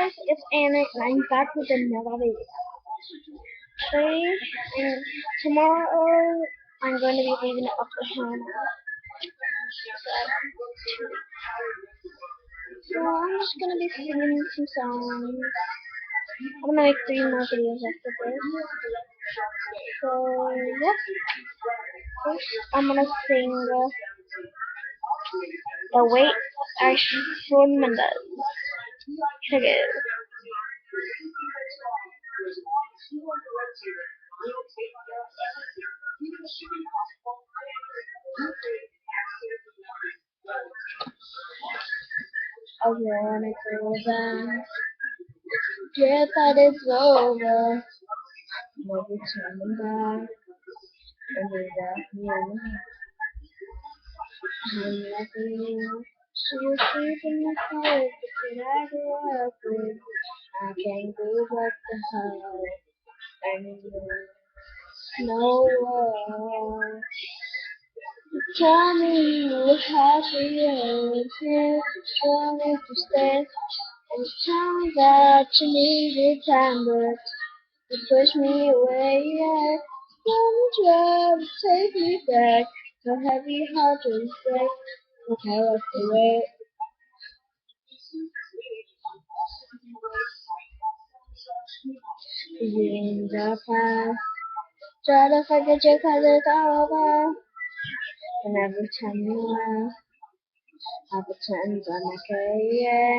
guys, it's Anna and I'm back with another video. Today and tomorrow I'm going to be leaving it up to Hannah. So I'm just going to be singing some songs. I'm going to make 3 more videos after this. So yeah, first I'm going to sing The Wait by Shawn Mendes. Check it out. I wanna go back. Yeah, that it's over. Never turning back. And we got you. I'm nothing new. She was sleeping in the car that I grew up with. I can't go back to her anymore. No more. Tell me you were happy with him. Tell me to stay. And tell me that you needed time, but you pushed me away. Yeah. Tell me try to take me back. So heavy heart to break. I walked away. In the past, try to forget you 'cause it's over. And every time you laugh, I pretend I'm okay. Yeah.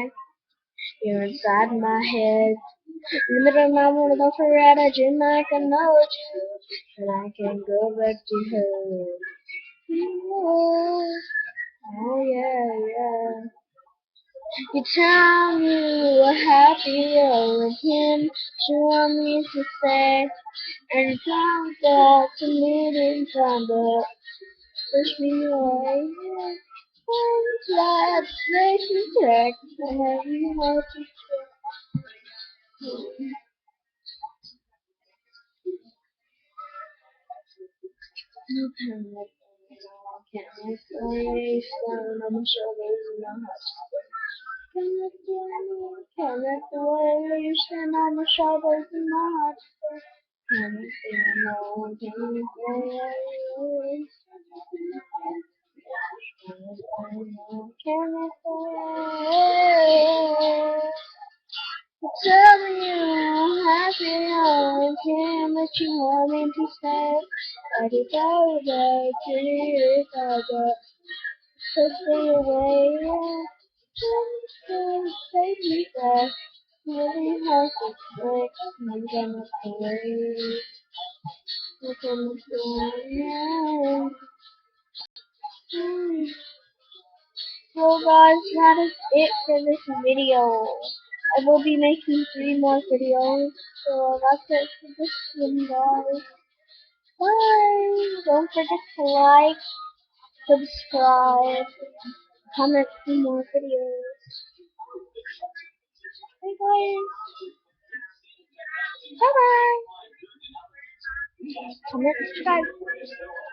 You're inside my head. In the middle of my world, I forget I dream like I know you. And I can't go back to her. Oh yeah, yeah. You tell me you were happier with him. You want me to stay. And you tell me that you needed time, but push me away. I'm glad that you check. I have you want to check. You can let me know. I can't let go. Standing on my shoulders and my heart. Can't let the way you stand on my shoulders and my heart. Can't let the know. Can't let the way you can't let the way. Tell me you're happy, I can't let you want me to stay. I can go back to you, but push me away. Just take me back. Really hard to break. I'm gonna stay. I'm gonna stay. So guys, that is it for this video. I will be making 3 more videos. So that's it for this one, guys. Bye! Don't forget to like, subscribe, comment for more videos. Bye guys! Bye bye! Comment, subscribe.